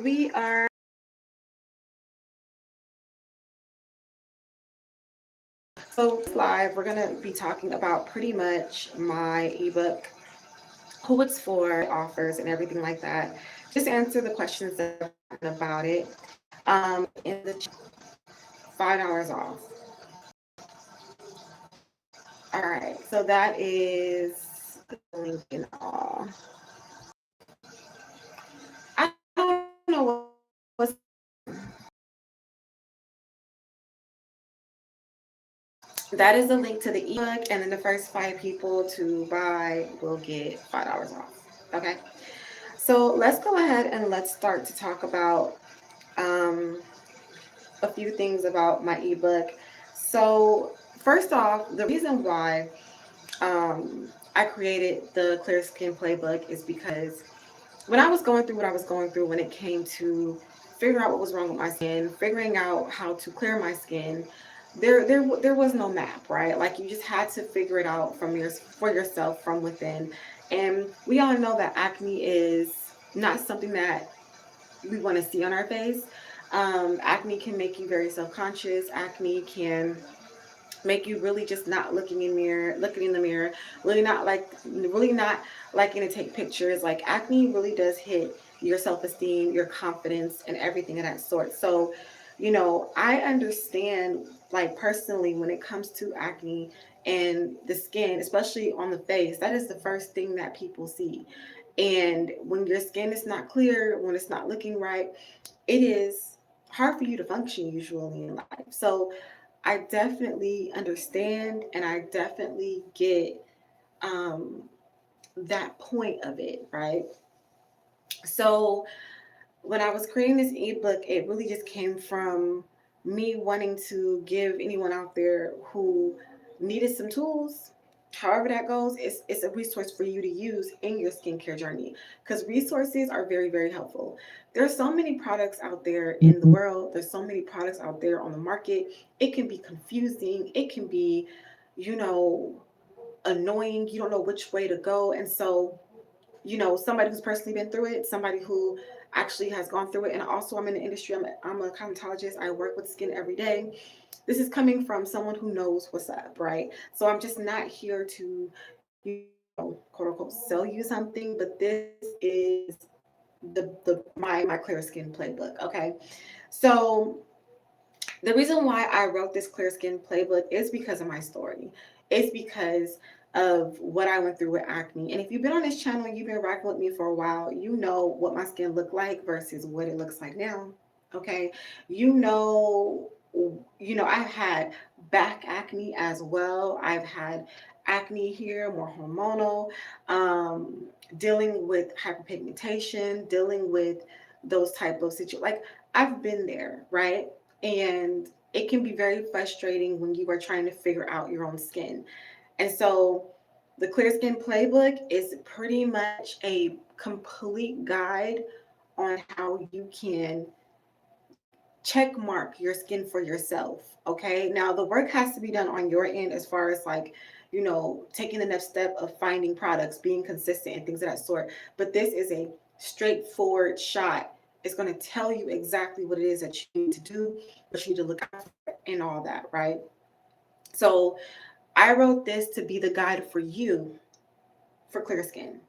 We are so live. We're gonna be talking about pretty much my ebook, who it's for, offers, and everything like that. Just answer the questions that I've gotten about it. In the $5 off. All right, so that is the link and all. I don't know what's that is the link to the ebook, and then the first 5 people to buy will get $5 off. Okay, so let's go ahead and let's start to talk about um, a few things about my ebook. So first off, the reason why I created the Clear Skin Playbook is because when I was going through what I was going through when it came to figure out what was wrong with my skin, figuring out how to clear my skin, there was no map, right? Like you just had to figure it out for yourself from within. And we all know that acne is not something that we want to see on our face. Acne can make you very self-conscious. Acne can make you really just not looking in the mirror, really not liking to take pictures. Like acne really does hit your self-esteem, your confidence, and everything of that sort. So, I understand, like, personally, when it comes to acne and the skin, especially on the face, that is the first thing that people see. And when your skin is not clear, when it's not looking right, it is hard for you to function usually in life. So I definitely understand, and I definitely get um, that point of it, right? So when I was creating this ebook, it really just came from me wanting to give anyone out there who needed some tools. However that goes, it's a resource for you to use in your skincare journey, because resources are very, very helpful. There's so many products out there in the world. There's so many products out there on the market. It can be confusing. It can be, you know, annoying. You don't know which way to go. And so, somebody who's personally been through it, somebody who actually has gone through it. And also, I'm in the industry, I'm a cosmetologist, I work with skin every day. This is coming from someone who knows what's up, right? So I'm just not here to, quote unquote, sell you something, but this is my clear skin playbook. Okay. So the reason why I wrote this clear skin playbook is because of my story. It's because of what I went through with acne. And if you've been on this channel and you've been rocking with me for a while, you know what my skin looked like versus what it looks like now. Okay. You know, I've had back acne as well. I've had acne here, more hormonal, dealing with hyperpigmentation, dealing with those type of situations. Like I've been there, right? And it can be very frustrating when you are trying to figure out your own skin. And so the Clear Skin Playbook is pretty much a complete guide on how you can check mark your skin for yourself. Okay. Now, the work has to be done on your end as far as like, taking the next step of finding products, being consistent, and things of that sort. But this is a straightforward shot. It's going to tell you exactly what it is that you need to do, what you need to look out for, and all that, right? So I wrote this to be the guide for you for clear skin.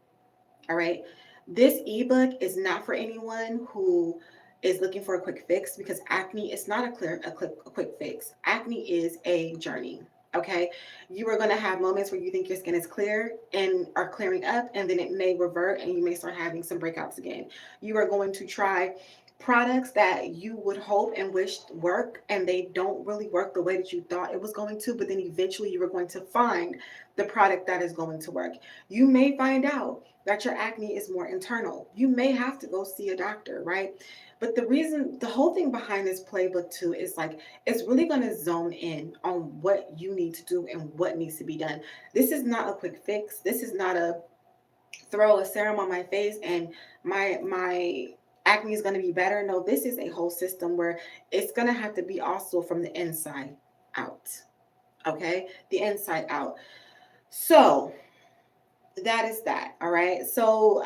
All right. This ebook is not for anyone who is looking for a quick fix, because acne is not a quick fix. Acne is a journey. Okay. You are going to have moments where you think your skin is clear and are clearing up, and then it may revert and you may start having some breakouts again. You are going to try products that you would hope and wish work, and they don't really work the way that you thought it was going to, but then eventually you are going to find the product that is going to work. You may find out that your acne is more internal. You may have to go see a doctor, right? But the whole thing behind this playbook too is like, it's really going to zone in on what you need to do and what needs to be done. This is not a quick fix. This is not a throw a serum on my face and my acne is going to be better. No, this is a whole system where it's going to have to be also from the inside out. Okay? The inside out. So, that is that. All right. So,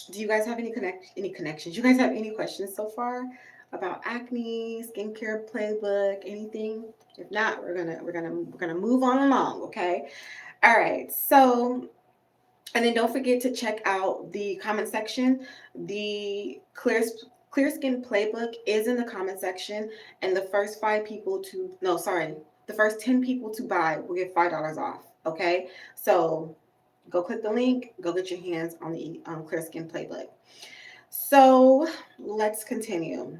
Do you guys have any connections? You guys have any questions so far about acne, skincare playbook, anything? If not, we're gonna move on along, okay? All right. So, and then don't forget to check out the comment section. The clear skin playbook is in the comment section, and the first five people to no, sorry, the first 10 people to buy will get $5 off. Okay, so go click the link, go get your hands on the clear skin playbook. So let's continue.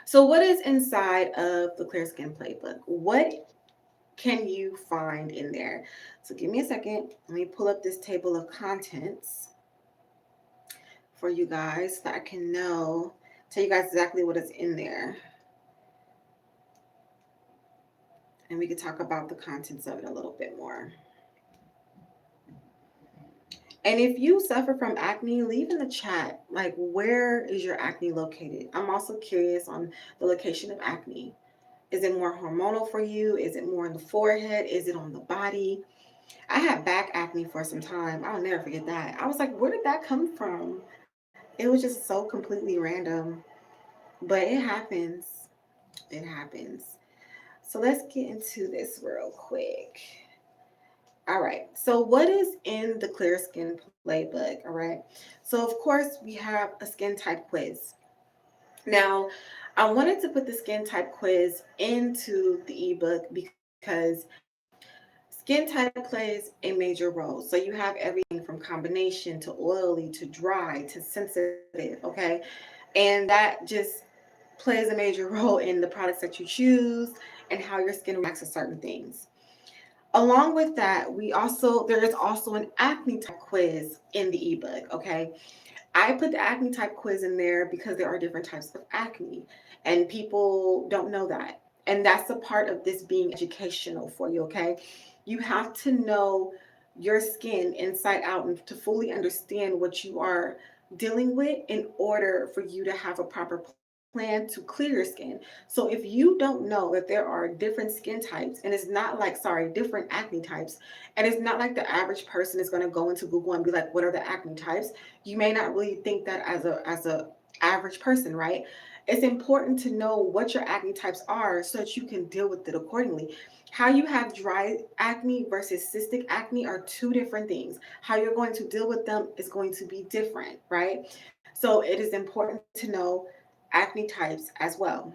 So, what is inside of the clear skin playbook? What can you find in there? So give me a second. Let me pull up this table of contents for you guys so that I can tell you guys exactly what is in there. And we can talk about the contents of it a little bit more. And if you suffer from acne, leave in the chat, like, where is your acne located? I'm also curious on the location of acne. Is it more hormonal for you? Is it more in the forehead? Is it on the body? I had back acne for some time. I'll never forget that. I was like, where did that come from? It was just so completely random. But it happens. It happens. So let's get into this real quick. All right. So, what is in the Clear Skin Playbook? All right. So, of course, we have a skin type quiz. Now, I wanted to put the skin type quiz into the ebook because skin type plays a major role. So you have everything from combination to oily to dry to sensitive, okay? And that just plays a major role in the products that you choose and how your skin reacts to certain things. Along with that, there is also an acne type quiz in the ebook, okay? I put the acne type quiz in there because there are different types of acne, and people don't know that. And that's a part of this being educational for you, okay? You have to know your skin inside out and to fully understand what you are dealing with in order for you to have a proper plan to clear your skin. So if you don't know that there are different skin types, and it's not like, sorry, different acne types, and it's not like the average person is going to go into Google and be like, what are the acne types? You may not really think that as a average person, right? It's important to know what your acne types are so that you can deal with it accordingly. How you have dry acne versus cystic acne are two different things. How you're going to deal with them is going to be different, right? So it is important to know acne types as well.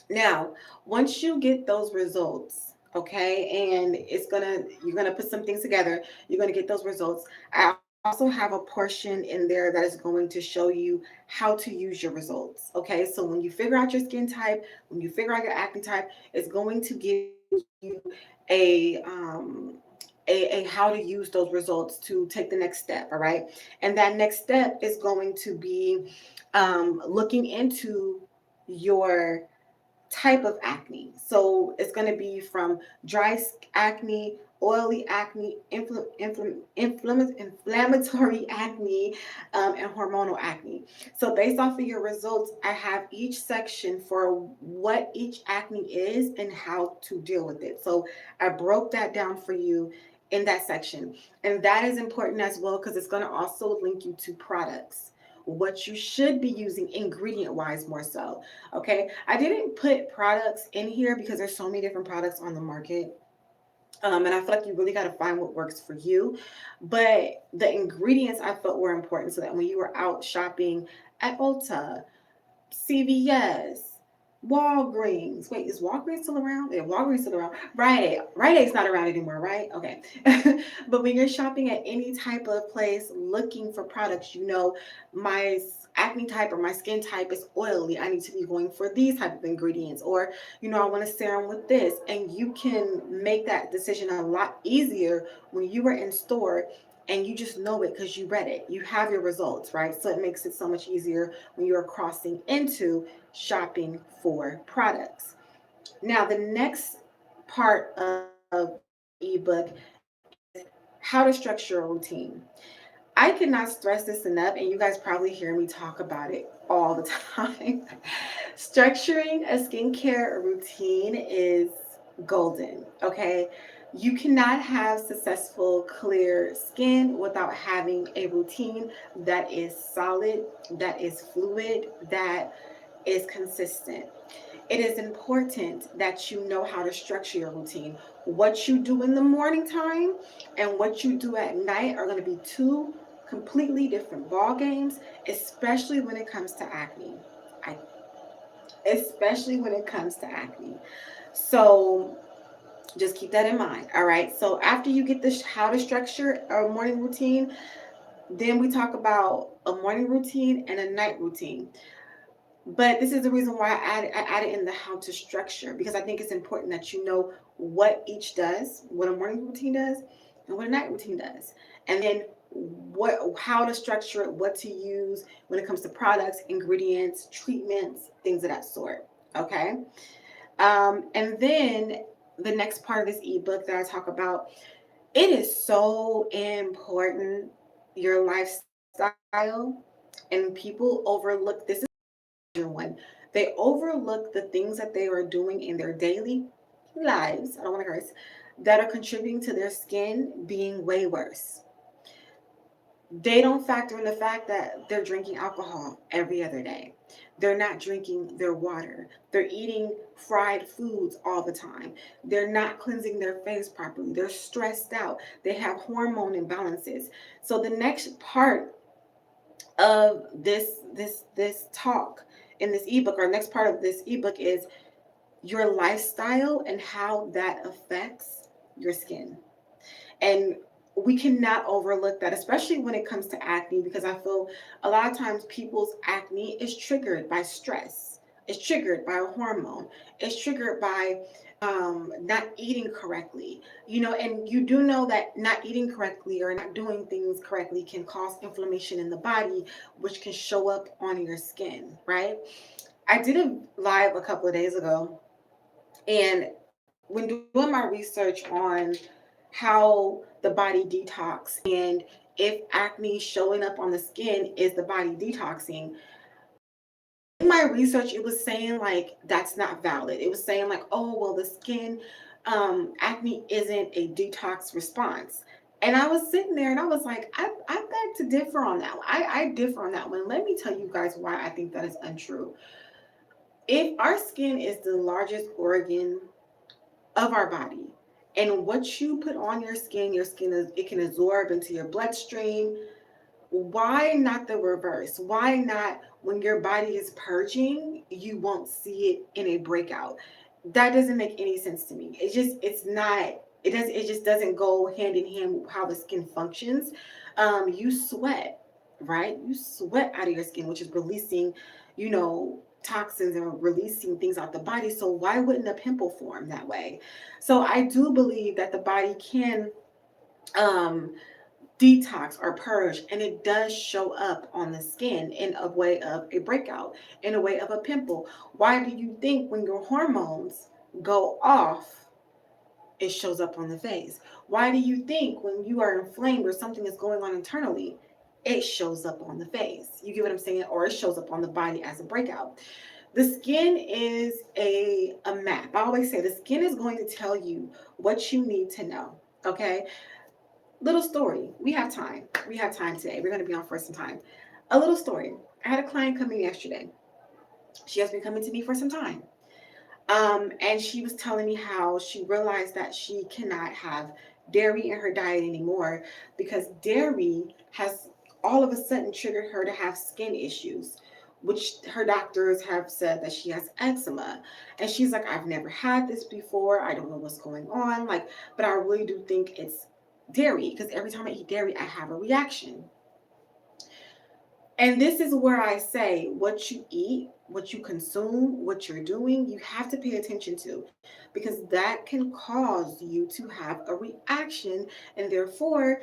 Now, once you get those results, okay, and you're gonna put some things together, you're gonna get those results. I also have a portion in there that is going to show you how to use your results. Okay, so when you figure out your skin type, when you figure out your acne type, it's going to give you a how to use those results to take the next step. All right, and that next step is going to be looking into your type of acne. So it's going to be from dry acne, oily acne, inflammatory acne, and hormonal acne. So based off of your results, I have each section for what each acne is and how to deal with it. So I broke that down for you in that section. And that is important as well because it's going to also link you to products, what you should be using ingredient wise more so. Okay, I didn't put products in here because there's so many different products on the market. And I feel like you really got to find what works for you. But the ingredients I felt were important so that when you were out shopping at Ulta, CVS, Walgreens. Wait, is Walgreens still around? Yeah, Walgreens still around. Rite Aid. Rite Aid's not around anymore, right? Okay. But when you're shopping at any type of place looking for products, my acne type or my skin type is oily. I need to be going for these type of ingredients. Or, I want a serum with this. And you can make that decision a lot easier when you are in store and you just know it because you read it. You have your results, right? So it makes it so much easier when you're crossing into shopping for products. Now, the next part of the ebook is how to structure a routine. I cannot stress this enough, and you guys probably hear me talk about it all the time. Structuring a skincare routine is golden, okay? You cannot have successful, clear skin without having a routine that is solid, that is fluid, that is consistent. It is important that you know how to structure your routine. What you do in the morning time and what you do at night are going to be two completely different ball games, especially when it comes to acne. I, especially when it comes to acne. So just keep that in mind. All right. So after you get this, how to structure a morning routine, then we talk about a morning routine and a night routine. But this is the reason why I added in the how to structure, because I think it's important that you know what each does, what a morning routine does, and what a night routine does, and then what how to structure it, what to use when it comes to products, ingredients, treatments, things of that sort. Okay, and then the next part of this ebook that I talk about, it is so important, your lifestyle, and people overlook this is one. They overlook the things that they are doing in their daily lives, I don't want to curse, that are contributing to their skin being way worse. They don't factor in the fact that they're drinking alcohol every other day. They're not drinking their water. They're eating fried foods all the time. They're not cleansing their face properly. They're stressed out. They have hormone imbalances. So the next part of this talk in this ebook, or next part of this ebook, is your lifestyle and how that affects your skin. And we cannot overlook that, especially when it comes to acne, because I feel a lot of times people's acne is triggered by stress. It's triggered by a hormone. It's triggered by not eating correctly. And you do know that not eating correctly or not doing things correctly can cause inflammation in the body, which can show up on your skin, right? I did a live a couple of days ago, and when doing my research on how the body detox and if acne showing up on the skin is the body detoxing, in my research it was saying like that's not valid. It was saying like, oh well, the skin acne isn't a detox response. And I was sitting there and I was like, I beg to differ on that one. I differ on that one. Let me tell you guys why I think that is untrue. If our skin is the largest organ of our body, and what you put on your skin is, it can absorb into your bloodstream. Why not the reverse? Why not when your body is purging, you won't see it in a breakout? That doesn't make any sense to me. It's not, it just doesn't go hand in hand with how the skin functions. You sweat, right? You sweat out of your skin, which is releasing, toxins and releasing things out the body. So why wouldn't a pimple form that way? So I do believe that the body can um detox or purge, and it does show up on the skin in a way of a breakout, in a way of a pimple. Why do you think when your hormones go off, it shows up on the face? Why do you think when you are inflamed or something is going on internally, it shows up on the face? You get what I'm saying? Or it shows up on the body as a breakout. The skin is a map. I always say the skin is going to tell you what you need to know. Okay. Little story. We have time. We have time today. We're going to be on for some time. A little story. I had a client come in yesterday. She has been coming to me for some time. And she was telling me how she realized that she cannot have dairy in her diet anymore because dairy has all of a sudden triggered her to have skin issues, which her doctors have said that she has eczema. And she's like, I've never had this before. I don't know what's going on. Like, but I really do think it's dairy because every time I eat dairy, I have a reaction. And this is where I say what you eat, what you consume, what you're doing, you have to pay attention to, because that can cause you to have a reaction, and therefore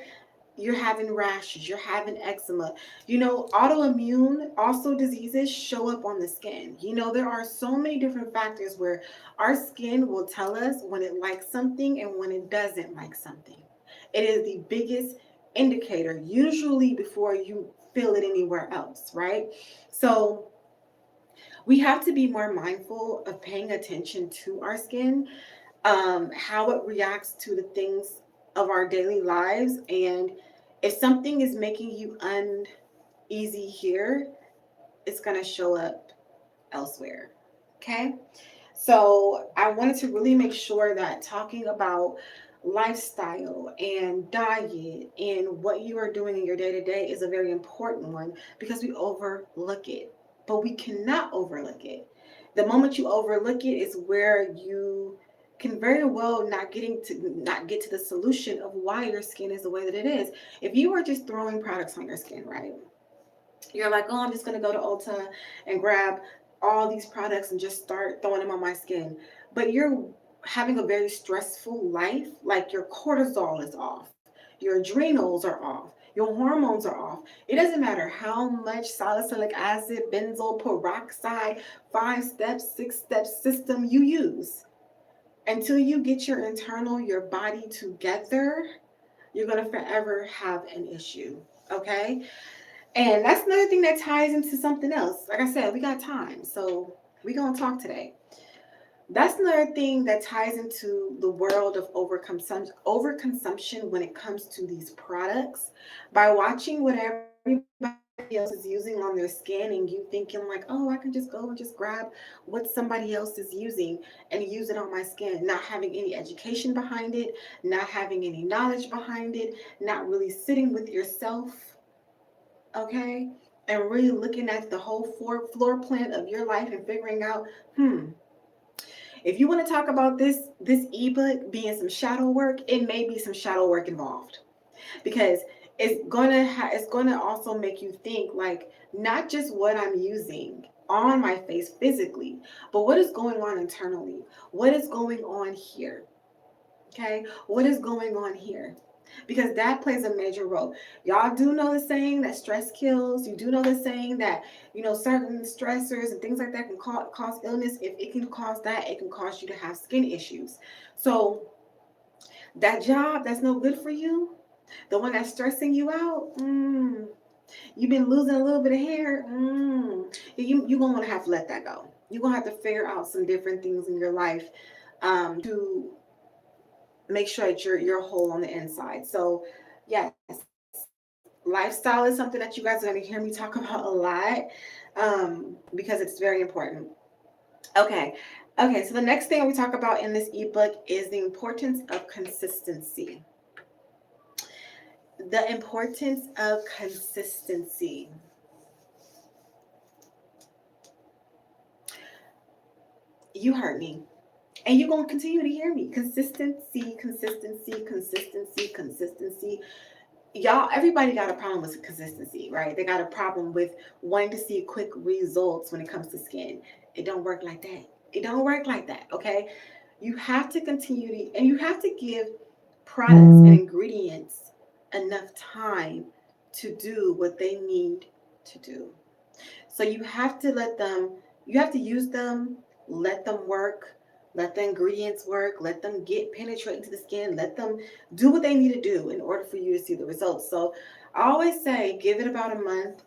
you're having rashes, you're having eczema. Autoimmune also diseases show up on the skin. There are so many different factors where our skin will tell us when it likes something and when it doesn't like something. It is the biggest indicator, usually before you feel it anywhere else, right? So we have to be more mindful of paying attention to our skin. how it reacts to the things of our daily lives. And if something is making you uneasy here, it's going to show up elsewhere. Okay. So I wanted to really make sure that talking about lifestyle and diet and what you are doing in your day to day is a very important one, because we overlook it. But we cannot overlook it. The moment you overlook it is where you can very well not get to the solution of why your skin is the way that it is. If you are just throwing products on your skin, right? You're like, oh, I'm just going to go to Ulta and grab all these products and just start throwing them on my skin. But you're having a very stressful life. Like your cortisol is off, your adrenals are off, your hormones are off. It doesn't matter how much salicylic acid, benzoyl peroxide, 5 step, 6 step system you use. Until you get your body together, you're going to forever have an issue. Okay. And that's another thing that ties into something else. Like I said, we got time, so we're going to talk today. That's another thing that ties into the world of overconsumption when it comes to these products. By watching what everybody else is using on their skin and you thinking like, oh, I can just go and just grab what somebody else is using and use it on my skin, not having any education behind it, not having any knowledge behind it, not really sitting with yourself, okay, and really looking at the whole floor plan of your life and figuring out, if you want to talk about this ebook being some shadow work, it may be some shadow work involved, because it's gonna also make you think like not just what I'm using on my face physically, but what is going on internally, what is going on here, okay, what is going on here, because that plays a major role. Y'all do know the saying that stress kills. You do know the saying that, certain stressors and things like that can cause illness. If it can cause that, it can cause you to have skin issues. So that job that's no good for you, the one that's stressing you out, you've been losing a little bit of hair, you're going to have to let that go. You're going to have to figure out some different things in your life to make sure that you're whole on the inside. So yes, lifestyle is something that you guys are going to hear me talk about a lot, because it's very important. Okay, so the next thing we talk about in this ebook is the importance of consistency. The importance of consistency. You heard me. And you're going to continue to hear me. Consistency, consistency, consistency, consistency. Y'all, everybody got a problem with consistency, right? They got a problem with wanting to see quick results when it comes to skin. It don't work like that. It don't work like that, okay? You have to continue to, and you have to give products and ingredients enough time to do what they need to do. So you have to use them, let them work, let the ingredients work, let them penetrate into the skin, let them do what they need to do in order for you to see the results. So I always say give it about a month.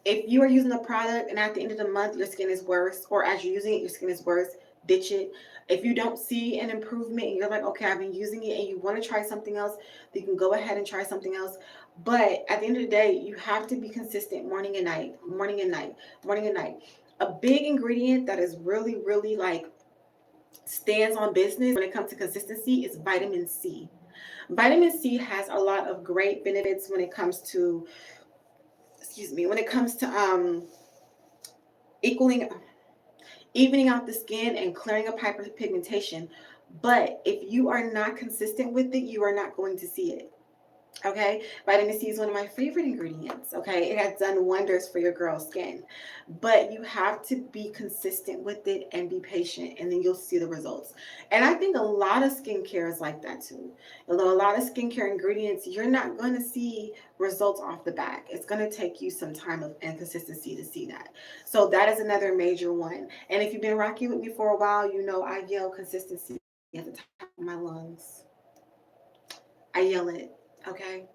If you are using a product and at the end of the month your skin is worse, or as you're using it your skin is worse, ditch it. If you don't see an improvement and you're like, okay, I've been using it and you want to try something else, you can go ahead and try something else. But at the end of the day, you have to be consistent morning and night, morning and night, morning and night. A big ingredient that is really, really like stands on business when it comes to consistency is vitamin C. Vitamin C has a lot of great benefits when it comes to, when it comes to equaling evening out the skin and clearing up hyperpigmentation. But if you are not consistent with it, you are not going to see it. Okay, vitamin C is one of my favorite ingredients. Okay, it has done wonders for your girl's skin, but you have to be consistent with it and be patient, and then you'll see the results. And I think a lot of skincare is like that too. Although a lot of skincare ingredients, you're not going to see results off the back. It's going to take you some time and consistency to see that. So that is another major one. And if you've been rocking with me for a while, you know I yell consistency at the top of my lungs. I yell it. Okay.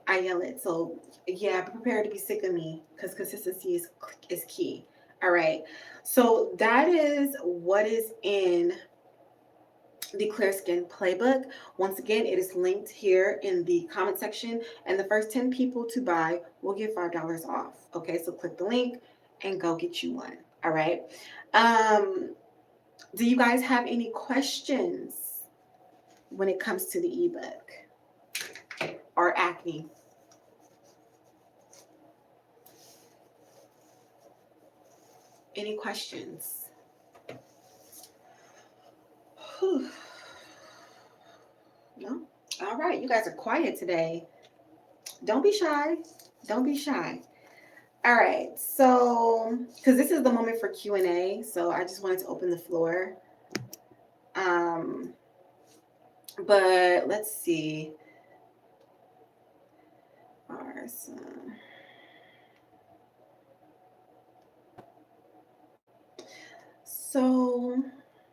I yell it. So yeah, be prepared to be sick of me because consistency is key. All right. So that is what is in the Clear Skin Playbook. Once again, it is linked here in the comment section, and the first 10 people to buy will get $5 off. Okay, so click the link and go get you one. All right. Do you guys have any questions when it comes to the ebook or acne? Any questions? Whew. No? All right, you guys are quiet today. Don't be shy. Don't be shy. All right, so because this is the moment for Q&A, so I just wanted to open the floor. Um, but let's see. All right, so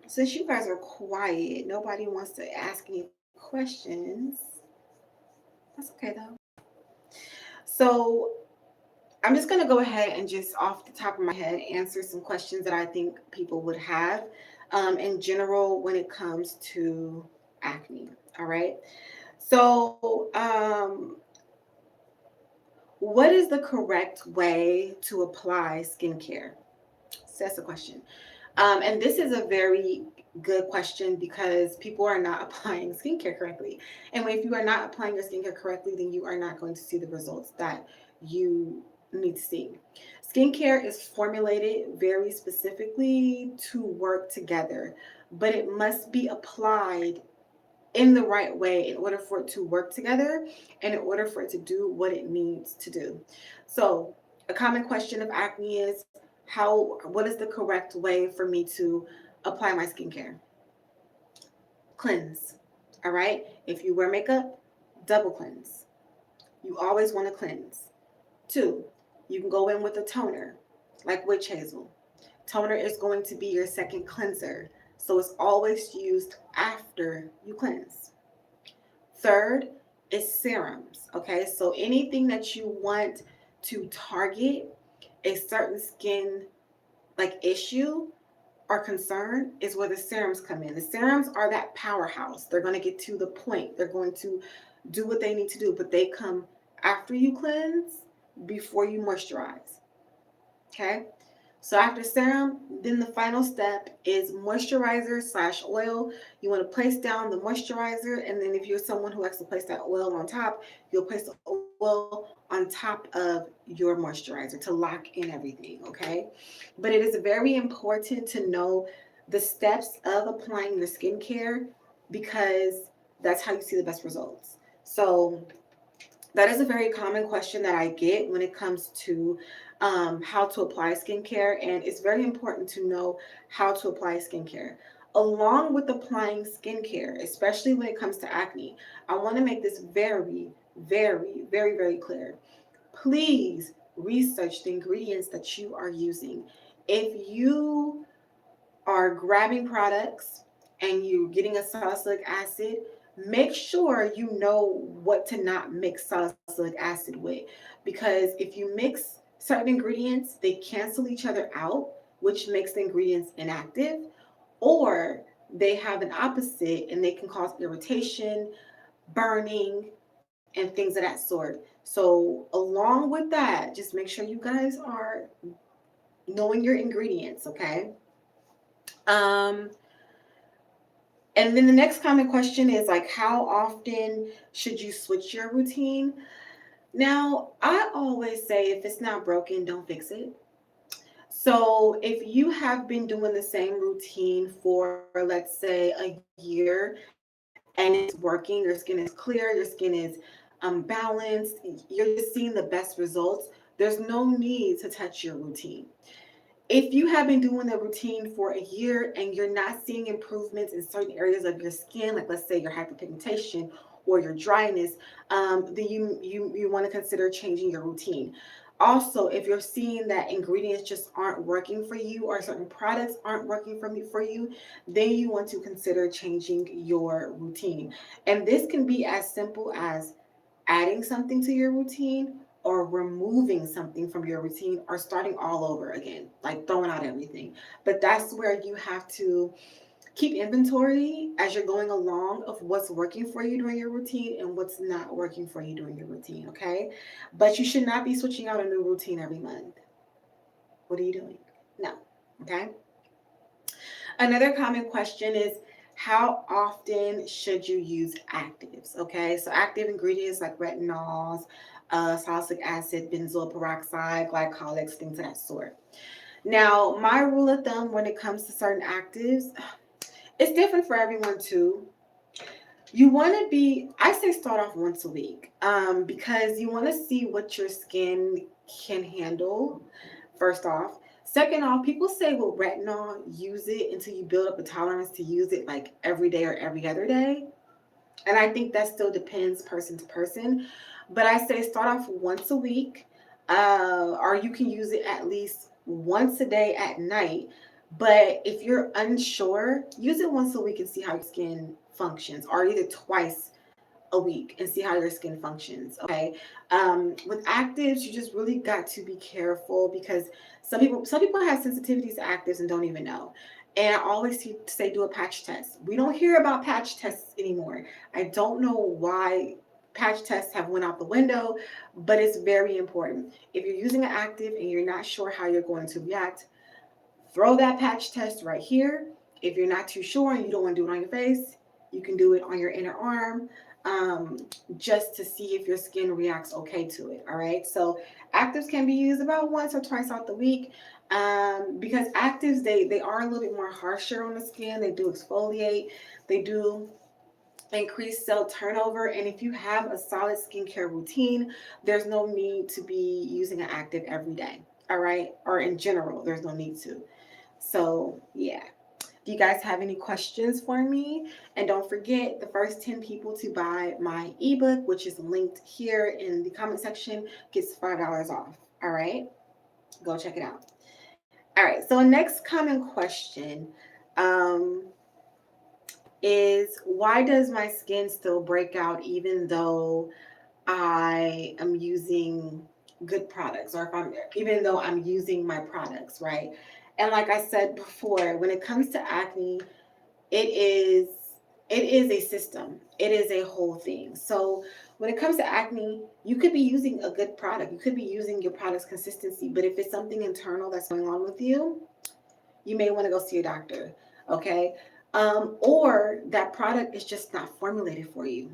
since you guys are quiet, nobody wants to ask any questions. That's okay though. So I'm just going to go ahead and just off the top of my head answer some questions that I think people would have in general when it comes to acne. All right. So, what is the correct way to apply skincare? So that's a question. And this is a very good question because people are not applying skincare correctly. And if you are not applying your skincare correctly, then you are not going to see the results that you need to see. Skincare is formulated very specifically to work together, but it must be applied in the right way in order for it to work together and in order for it to do what it needs to do. So, a common question of acne is what is the correct way for me to apply my skincare? Cleanse. All right? If you wear makeup, double cleanse. You always want to cleanse. 2, you can go in with a toner like witch hazel. Toner is going to be your second cleanser. So it's always used after you cleanse. Third is serums. Okay, so anything that you want to target a certain skin like issue or concern is where the serums come in. The serums are that powerhouse. They're going to get to the point. They're going to do what they need to do, but they come after you cleanse, before you moisturize. Okay? So after serum, then the final step is moisturizer slash oil. You want to place down the moisturizer, and then if you're someone who likes to place that oil on top, you'll place the oil on top of your moisturizer to lock in everything, okay? But it is very important to know the steps of applying your skincare because that's how you see the best results. So that is a very common question that I get when it comes to how to apply skincare, and it's very important to know how to apply skincare. Along with applying skincare, especially when it comes to acne, I want to make this very, very, very, very clear. Please research the ingredients that you are using. If you are grabbing products and you're getting a salicylic acid, make sure you know what to not mix salicylic acid with. Because if you mix certain ingredients, they cancel each other out, which makes the ingredients inactive, or they have an opposite and they can cause irritation, burning, and things of that sort. So, along with that, just make sure you guys are knowing your ingredients, okay? Um, And then the next common question is like, how often should you switch your routine? Now, I always say if it's not broken, don't fix it. So if you have been doing the same routine for, let's say, a year and it's working, your skin is clear, your skin is balanced, you're just seeing the best results, there's no need to touch your routine. If you have been doing the routine for a year and you're not seeing improvements in certain areas of your skin, like let's say your hyperpigmentation or your dryness, then you want to consider changing your routine. Also, if you're seeing that ingredients just aren't working for you or certain products aren't working for you, then you want to consider changing your routine. And this can be as simple as adding something to your routine or removing something from your routine or starting all over again, like throwing out everything. But that's where you have to keep inventory as you're going along of what's working for you during your routine and what's not working for you during your routine, okay? But you should not be switching out a new routine every month. What are you doing? No, okay? Another common question is, how often should you use actives? Okay, so active ingredients like retinols, salicylic acid, benzoyl peroxide, glycolics, things of that sort. Now, my rule of thumb when it comes to certain actives, it's different for everyone too. You want to be, I say start off once a week, because you want to see what your skin can handle, first off. Second off, people say with retinol, use it until you build up a tolerance to use it like every day or every other day. And I think that still depends person to person. But I say start off once a week, or you can use it at least once a day at night. But if you're unsure, use it once a week and see how your skin functions, or either twice a week and see how your skin functions. Okay. With actives, you just really got to be careful because some people have sensitivities to actives and don't even know. And I always say do a patch test. We don't hear about patch tests anymore. I don't know why patch tests have went out the window, but it's very important. If you're using an active and you're not sure how you're going to react, throw that patch test right here. If you're not too sure and you don't want to do it on your face, you can do it on your inner arm, um, just to see if your skin reacts okay to it. All right. So actives can be used about once or twice out the week, because actives, they are a little bit more harsher on the skin. They do exfoliate. They do increase cell turnover. And if you have a solid skincare routine, there's no need to be using an active every day. All right. Or in general, there's no need to. So, yeah. Do you guys have any questions for me? And don't forget, the first 10 people to buy my ebook, which is linked here in the comment section, gets $5 off. All right? Go check it out. All right. So, next common question um, is, why does my skin still break out even though I am using good products, or if I'm even though I'm using my products, right? And like I said before, when it comes to acne, it is it is a system. It is a whole thing. So when it comes to acne, you could be using a good product. You could be using your product's consistency, but if it's something internal that's going on with you, you may want to go see a doctor. Okay. Or that product is just not formulated for you.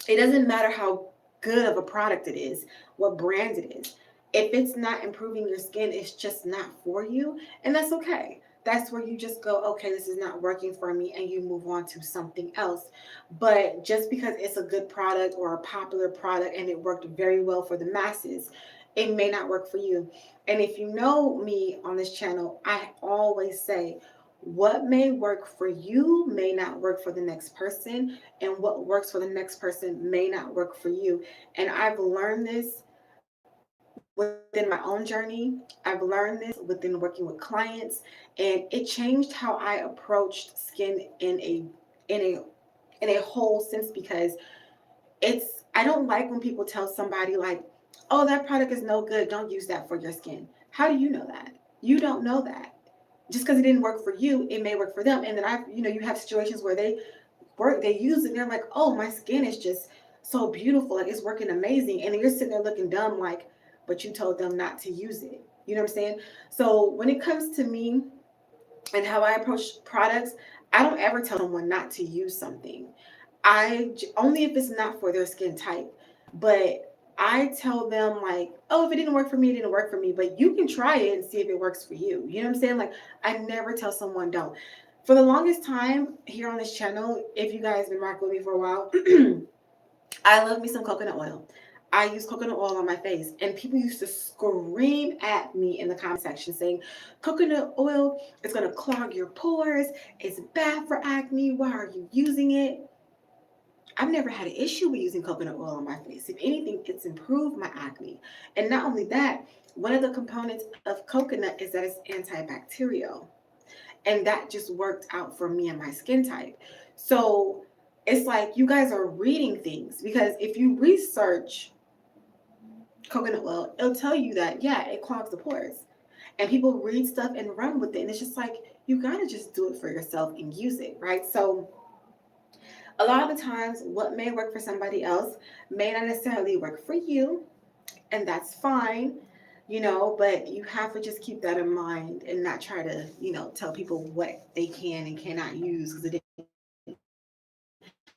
It doesn't matter how good of a product it is, what brand it is. If it's not improving your skin, it's just not for you. And that's okay. That's where you just go, okay, this is not working for me, and you move on to something else. But just because it's a good product or a popular product and it worked very well for the masses, it may not work for you. And if you know me on this channel, I always say, what may work for you may not work for the next person, and what works for the next person may not work for you. And I've learned this within my own journey. I've learned this within working with clients, and it changed how I approached skin in a in a whole sense, because it's I don't like when people tell somebody like, "Oh, that product is no good. Don't use that for your skin." How do you know that? You don't know that. Just because it didn't work for you, it may work for them. And then you have situations where they use it and they're like, oh, my skin is just so beautiful, like it's working amazing. And then you're sitting there looking dumb, like, but you told them not to use it. You know what I'm saying? So when it comes to me and how I approach products, I don't ever tell someone not to use something. Only if it's not for their skin type. But I tell them like, oh, if it didn't work for me, it didn't work for me. But you can try it and see if it works for you. You know what I'm saying? Like, I never tell someone don't. For the longest time here on this channel, if you guys been rocking with me for a while, I love me some coconut oil. I use coconut oil on my face, and people used to scream at me in the comment section saying, coconut oil is going to clog your pores. It's bad for acne. Why are you using it? I've never had an issue with using coconut oil on my face. If anything, it's improved my acne. And not only that, one of the components of coconut is that it's antibacterial. And that just worked out for me and my skin type. So it's like you guys are reading things, because if you research coconut oil, it'll tell you that, yeah, it clogs the pores. And people read stuff and run with it. And it's just like, you got to just do it for yourself and use it, right? So a lot of the times, what may work for somebody else may not necessarily work for you, and that's fine, but you have to just keep that in mind and not try to, tell people what they can and cannot use because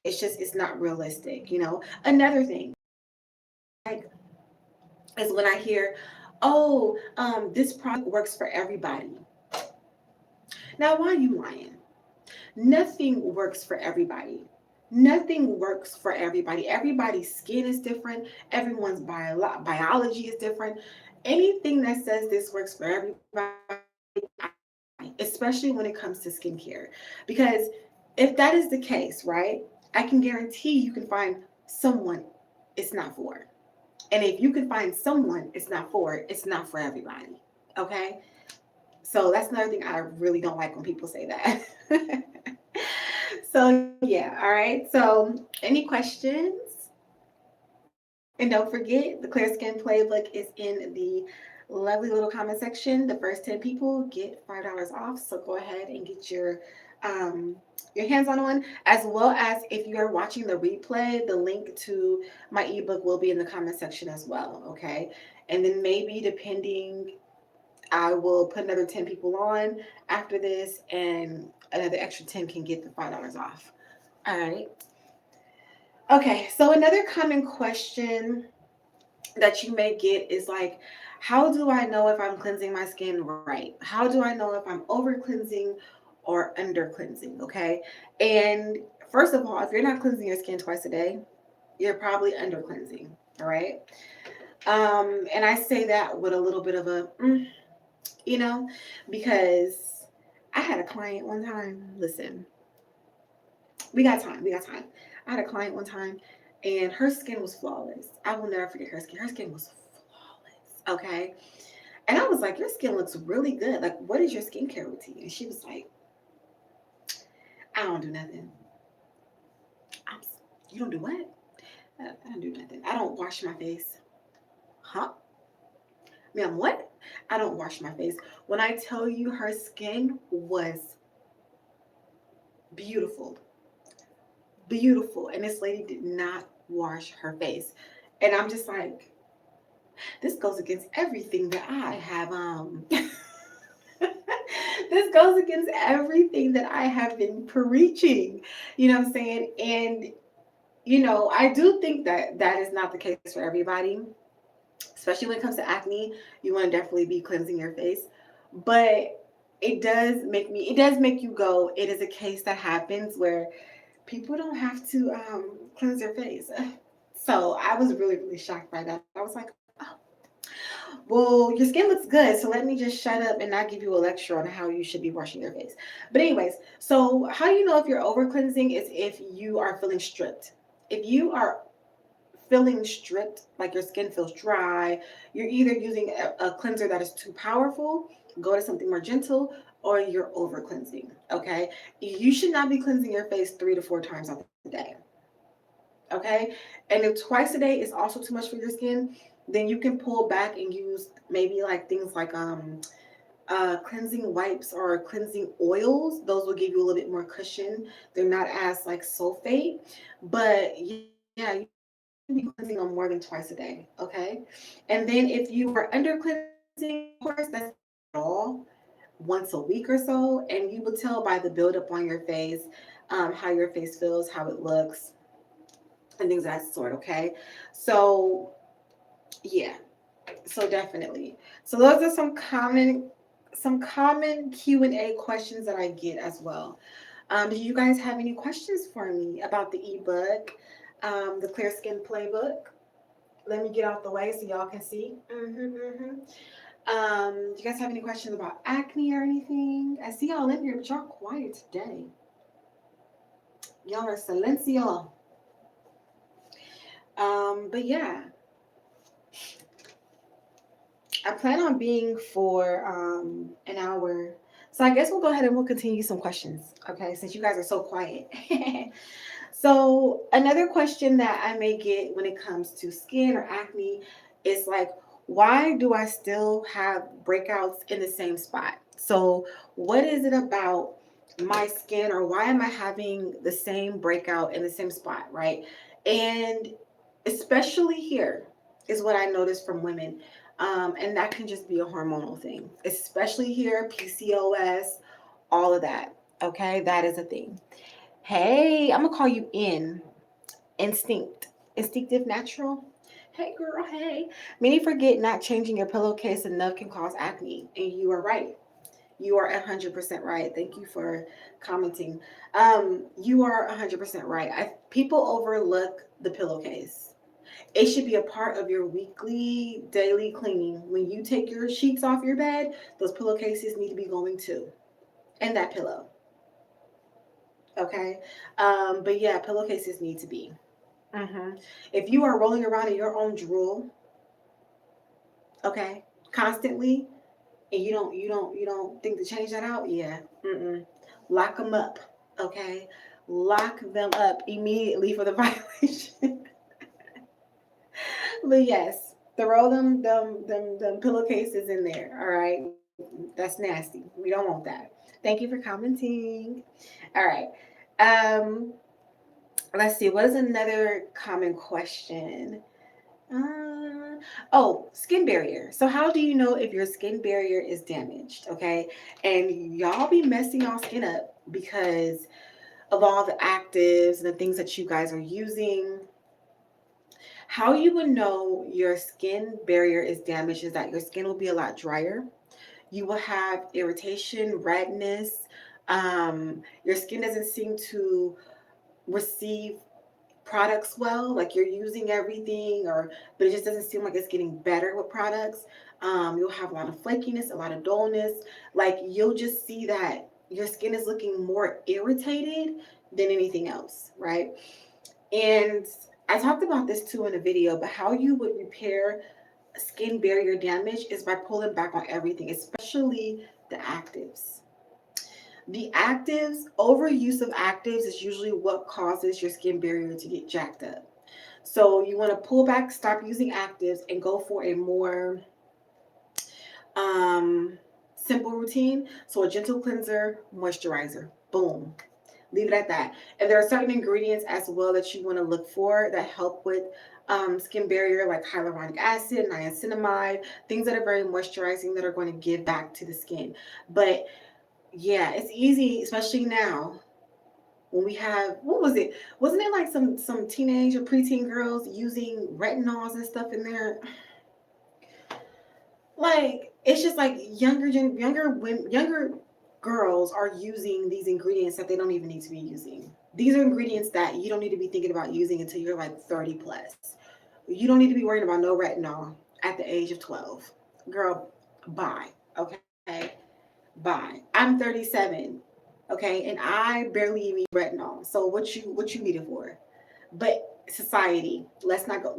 it's not realistic. Another thing, like, is when I hear, oh, this product works for everybody. Now, why are you lying? Nothing works for everybody. Nothing works for everybody. Everybody's skin is different. Everyone's biology is different. Anything that says this works for everybody, especially when it comes to skincare. Because if that is the case, right, I can guarantee you can find someone it's not for. And if you can find someone it's not for everybody. Okay? So that's another thing I really don't like when people say that. So yeah, all right. So any questions? And don't forget, the Clear Skin Playbook is in the lovely little comment section. The first 10 people get $5 off. So go ahead and get your hands on one, as well as if you are watching the replay, the link to my ebook will be in the comment section as well. Okay. And then maybe depending, I will put another 10 people on after this, and another extra 10 can get the $5 off. All right. Okay, so another common question that you may get is like, how do I know if I'm cleansing my skin right? How do I know if I'm over cleansing or under cleansing? Okay. And first of all, if you're not cleansing your skin twice a day, you're probably under cleansing. All right. And I say that with a little bit of a, you know, because I had a client one time. Listen, we got time. We got time. I had a client one time and her skin was flawless. I will never forget her skin. Her skin was flawless. Okay. And I was like, your skin looks really good. Like, what is your skincare routine? And she was like, I don't do nothing. I'm, you don't do what? I don't do nothing. I don't wash my face. Huh? Ma'am, what? I don't wash my face. When I tell you her skin was beautiful, beautiful. And this lady did not wash her face. And I'm just like, this goes against everything that I have this goes against everything that I have been preaching. You know what I'm saying? And I do think that that is not the case for everybody, especially when it comes to acne. You want to definitely be cleansing your face. But it does make you go, it is a case that happens where people don't have to cleanse their face. So I was really, really shocked by that. I was like, oh, well, your skin looks good, so let me just shut up and not give you a lecture on how you should be washing your face. But anyways, so how do you know if you're over cleansing is if you are feeling stripped. If you are feeling stripped, like your skin feels dry, you're either using a cleanser that is too powerful, go to something more gentle, or you're over cleansing. Okay. You should not be cleansing your face 3 to 4 times a day. Okay. And if twice a day is also too much for your skin, then you can pull back and use maybe like things like cleansing wipes or cleansing oils. Those will give you a little bit more cushion. They're not as like sulfate, but yeah, you should be cleansing them more than twice a day. Okay. And then if you are under cleansing, of course, that's at all, once a week or so, and you will tell by the buildup on your face, how your face feels, how it looks, and things of that sort. Okay. So yeah, so definitely. So those are some common Q&A questions that I get as well. Do you guys have any questions for me about the ebook, the Clear Skin Playbook? Let me get out the way so y'all can see. Do you guys have any questions about acne or anything? I see y'all in here, but y'all quiet today. Y'all are silencio. But yeah, I plan on being for an hour. So I guess we'll go ahead and we'll continue some questions. Okay, since you guys are so quiet. So another question that I may get when it comes to skin or acne is like, why do I still have breakouts in the same spot? So, what is it about my skin, or why am I having the same breakout in the same spot, right? And especially here is what I noticed from women. And that can just be a hormonal thing, especially here, PCOS, all of that. Okay, that is a thing. Hey, I'm gonna call you instinctive natural. Hey girl, hey. Many forget not changing your pillowcase enough can cause acne, and you are right. You are 100% right. Thank you for commenting. You are 100% right. People overlook the pillowcase. It should be a part of your weekly, daily cleaning. When you take your sheets off your bed, those pillowcases need to be going too, and that pillow. Okay. But yeah, pillowcases need to be. hmm If you are rolling around in your own drool, okay, constantly, and you don't think to change that out, yeah, lock them up, okay, lock them up immediately for the violation. But yes, throw them pillowcases in there. All right, that's nasty. We don't want that. Thank you for commenting. All right. Um, let's see. What is another common question? Oh, skin barrier. So how do you know if your skin barrier is damaged? Okay. And y'all be messing y'all skin up because of all the actives and the things that you guys are using. How you would know your skin barrier is damaged is that your skin will be a lot drier. You will have irritation, redness. Your skin doesn't seem to receive products well, like you're using everything, or but it just doesn't seem like it's getting better with products. You'll have a lot of flakiness, a lot of dullness. Like you'll just see that your skin is looking more irritated than anything else, right? And I talked about this too in a video, but how you would repair skin barrier damage is by pulling back on everything, especially the actives. The actives, overuse of actives is usually what causes your skin barrier to get jacked up. So you want to pull back, stop using actives, and go for a more simple routine. So a gentle cleanser, moisturizer, boom. Leave it at that. And there are certain ingredients as well that you want to look for that help with skin barrier, like hyaluronic acid, niacinamide, things that are very moisturizing that are going to give back to the skin. But yeah, it's easy, especially now when we have, what was it? Wasn't it like some teenage or preteen girls using retinols and stuff in there? Like it's just like younger girls are using these ingredients that they don't even need to be using. These are ingredients that you don't need to be thinking about using until you're like 30 plus. You don't need to be worrying about no retinol at the age of 12. Girl, bye. Okay? Bye. I'm 37. Okay? And I barely even use retinol. So what you need it for? But society, let's not go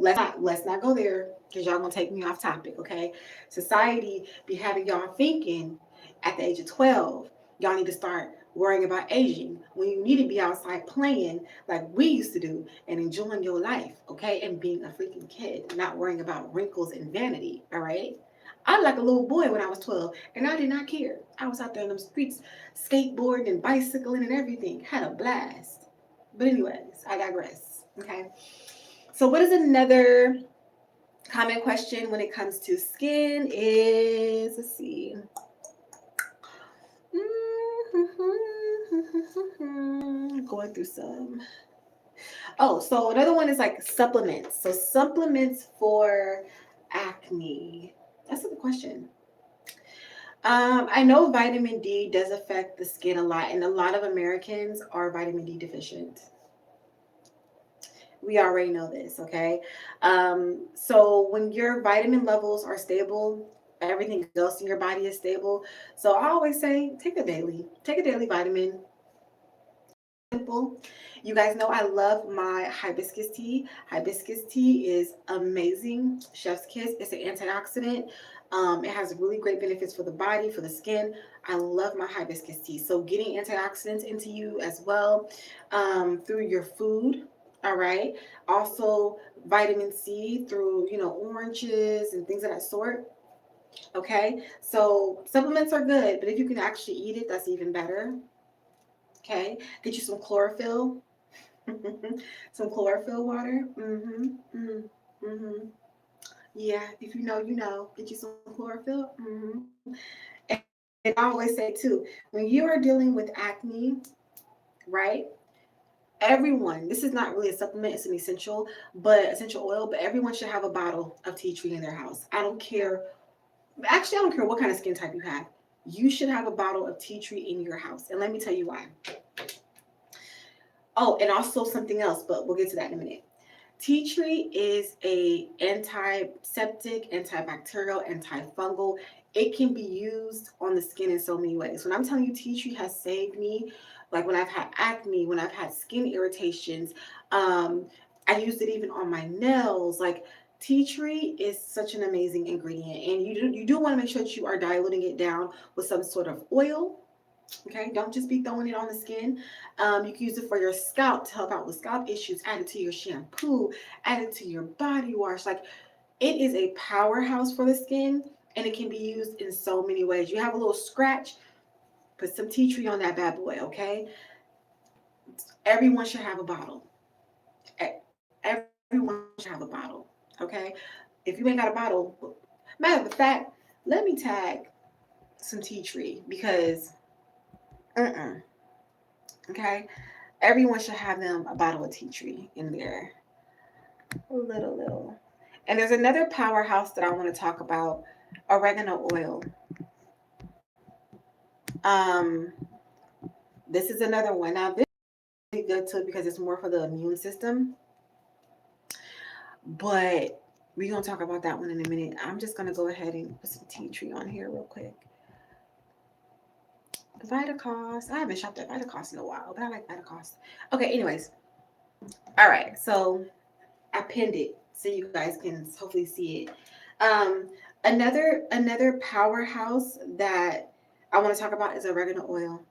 there because y'all gonna take me off topic, okay? Society be having y'all thinking at the age of 12 y'all need to start worrying about aging when you need to be outside playing like we used to do and enjoying your life, okay? And being a freaking kid, not worrying about wrinkles and vanity, all right? I was like a little boy when I was 12 and I did not care. I was out there in them streets skateboarding and bicycling and everything, had a blast. But anyways, I digress. Okay. So what is another common question when it comes to skin is, let's see. Going through some. Oh, so another one is like supplements. So supplements for acne. That's a good question. I know vitamin D does affect the skin a lot, and a lot of Americans are vitamin D deficient. We already know this, okay? So when your vitamin levels are stable, everything else in your body is stable. So I always say take a daily vitamin. Simple. You guys know I love my hibiscus tea. Hibiscus tea is amazing. Chef's kiss. It's an antioxidant. It has really great benefits for the body, for the skin. I love my hibiscus tea. So getting antioxidants into you as well through your food. All right. Also, vitamin C through, oranges and things of that sort. Okay. So, supplements are good, but if you can actually eat it, that's even better. Okay. Get you some chlorophyll, some chlorophyll water. Yeah. If you know, you know. Get you some chlorophyll. And I always say too, when you are dealing with acne, right? Everyone, this is not really a supplement, it's an essential oil, but everyone should have a bottle of tea tree in their house. I don't care. Actually, I don't care what kind of skin type you have. You should have a bottle of tea tree in your house. And let me tell you why. Oh, and also something else, but we'll get to that in a minute. Tea tree is a antiseptic, antibacterial, antifungal. It can be used on the skin in so many ways. When I'm telling you, tea tree has saved me, like when I've had acne, when I've had skin irritations, um, I used it even on my nails. Like tea tree is such an amazing ingredient, and you do want to make sure that you are diluting it down with some sort of oil. Okay, don't just be throwing it on the skin. You can use it for your scalp to help out with scalp issues. Add it to your shampoo, add it to your body wash. Like it is a powerhouse for the skin, and it can be used in so many ways. You have a little scratch, put some tea tree on that bad boy. Okay, everyone should have a bottle. Everyone should have a bottle. Okay, if you ain't got a bottle, matter of fact, let me tag some tea tree because, uh-uh, okay. Everyone should have them a bottle of tea tree in there. Little. And there's another powerhouse that I want to talk about, oregano oil. Um, this is another one. Now, this is really good too because it's more for the immune system, but we're going to talk about that one in a minute. I'm just going to go ahead and put some tea tree on here real quick. Vitacost. I haven't shopped at Vitacost in a while, but I like Vitacost. Okay, anyways. All right, so I pinned it so you guys can hopefully see it. Um, another powerhouse that I want to talk about is oregano oil.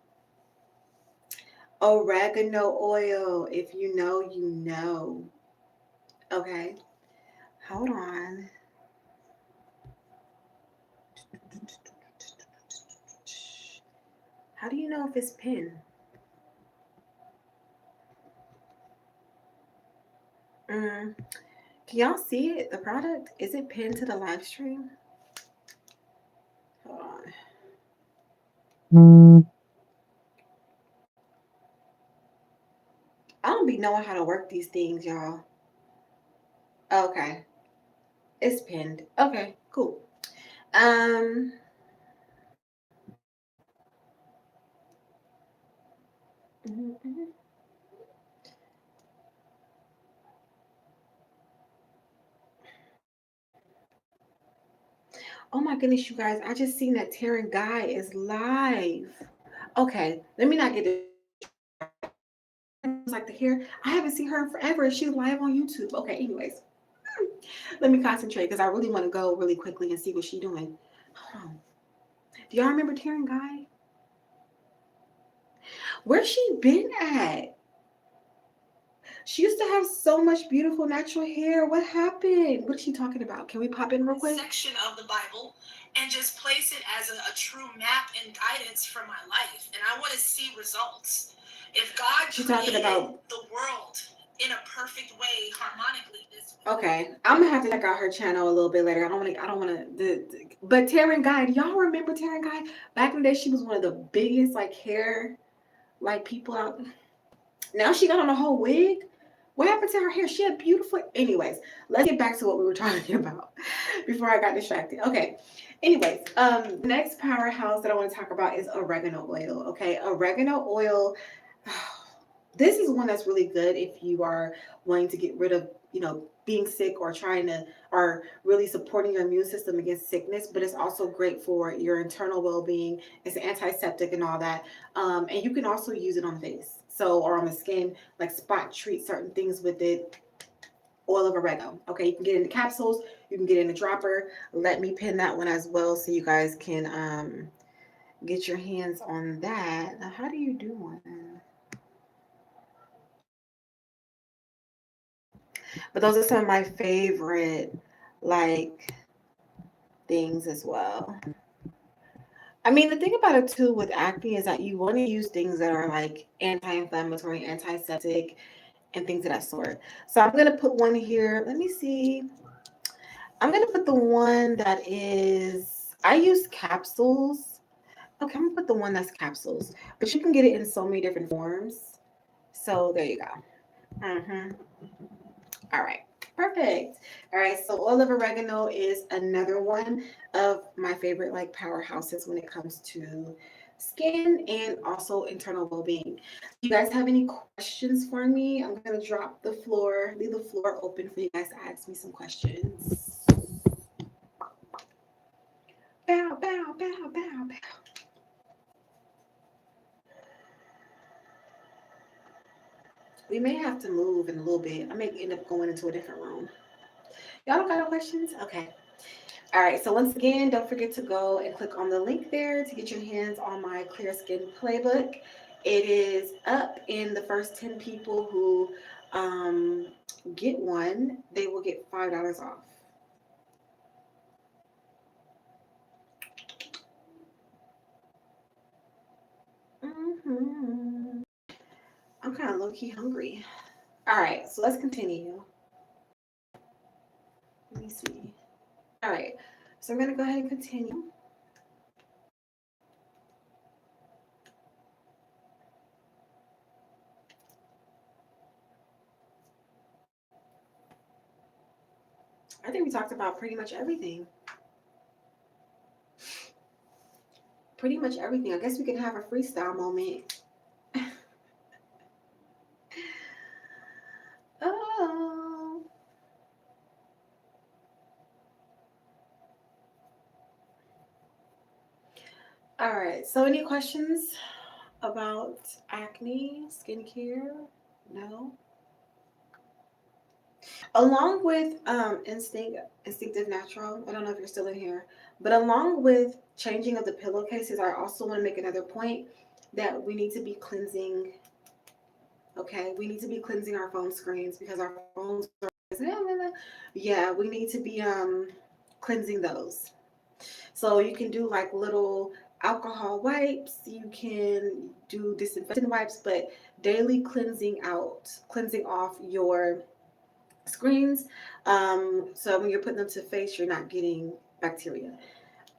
Oregano oil. If you know, you know. Okay, hold on. How do you know if it's pinned? Mm. Can y'all see it? The product, is it pinned to the live stream? Hold on. I don't be knowing how to work these things, y'all. Okay, it's pinned. Okay, cool. Um, mhm, mhm. Oh my goodness, you guys! I just seen that Taryn Guy is live. Okay, let me not get distracted. It's like the hair. I haven't seen her in forever. She's live on YouTube. Okay, anyways, let me concentrate because I really want to go really quickly and see what she's doing. Hold on. Do y'all remember Taryn Guy? Where's she been at? She used to have so much beautiful natural hair. What happened? What is she talking about? Can we pop in real quick? Section of the Bible and just place it as a true map and guidance for my life. And I want to see results. If God she's talking about the world in a perfect way, harmonically. Okay, I'm gonna have to check out her channel a little bit later. I don't want to. But Taryn Guy, do y'all remember Taryn Guy? Back in the day, she was one of the biggest like hair like people out. Now she got on a whole wig. What happened to her hair? She had beautiful. Anyways, let's get back to what we were talking about before I got distracted. Okay. Anyways, the next powerhouse that I want to talk about is oregano oil. Okay, oregano oil. This is one that's really good if you are wanting to get rid of, being sick or trying to, or really supporting your immune system against sickness. But it's also great for your internal well-being. It's antiseptic and all that. And you can also use it on the face, so or on the skin, like spot treat certain things with it. Oil of oregano. Okay, you can get it in the capsules. You can get it in the dropper. Let me pin that one as well, so you guys can get your hands on that. Now, how do you do one? But those are some of my favorite like things as well. I mean, the thing about it too with acne is that you want to use things that are like anti-inflammatory, antiseptic, and things of that sort. So I'm gonna put one here. Let me see. I'm gonna put the one that is. I use capsules. Okay, I'm gonna put the one that's capsules, but you can get it in so many different forms. So there you go. All right, perfect. All right, so oil of oregano is another one of my favorite like powerhouses when it comes to skin and also internal well-being. You guys have any questions for me? I'm gonna drop the floor, leave the floor open for you guys to ask me some questions. Bow, bow, bow, bow, bow. We may have to move in a little bit. I may end up going into a different room. Y'all don't got no questions? Okay. All right, so once again, don't forget to go and click on the link there to get your hands on my Clear Skin Playbook. It is up, in the first 10 people who get one, they will get $5 off. hmm I'm kind of low key hungry. All right, so let's continue. Let me see. All right, so I'm going to go ahead and continue. I think we talked about pretty much everything. Pretty much everything. I guess we can have a freestyle moment. Oh. All right. So, any questions about acne, skincare? No. Along with instinctive natural. I don't know if you're still in here, but along with changing of the pillowcases, I also want to make another point that we need to be cleansing. Okay, we need to be cleansing our phone screens because our phones are. Yeah, we need to be cleansing those. So you can do like little alcohol wipes, you can do disinfectant wipes, but daily cleansing off your screens. So when you're putting them to face, you're not getting bacteria.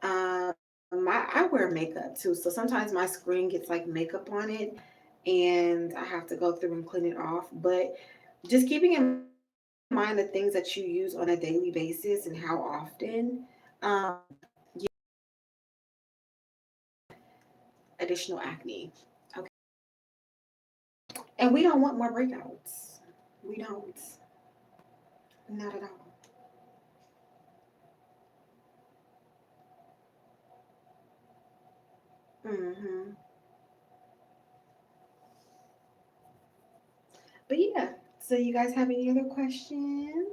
I wear makeup too, so sometimes my screen gets like makeup on it, and I have to go through and clean it off. But just keeping in mind the things that you use on a daily basis and how often. Yeah, additional acne. Okay. And we don't want more breakouts. We don't. Not at all. hmm But yeah, so you guys have any other questions?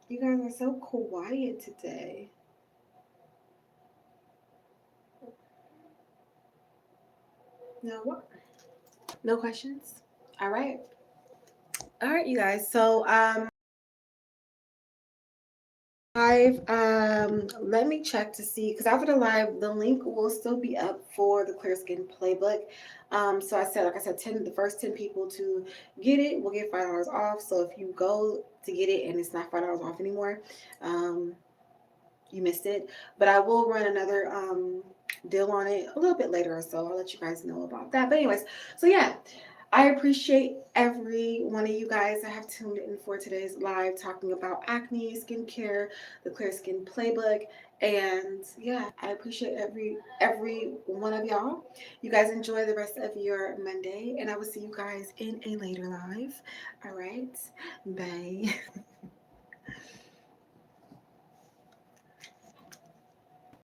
You guys are so quiet today. No what? No questions? All right. All right, you guys. So live. Let me check to see because after the live, the link will still be up for the Clear Skin Playbook. So like I said, the first 10 people to get it will get $5 off. So if you go to get it and it's not $5 off anymore, um, you missed it. But I will run another deal on it a little bit later, so I'll let you guys know about that. But anyways, so yeah, I appreciate every one of you guys that have tuned in for today's live talking about acne, skincare, the Clear Skin Playbook, and yeah, I appreciate every one of y'all. You guys enjoy the rest of your Monday, and I will see you guys in a later live. All right, bye.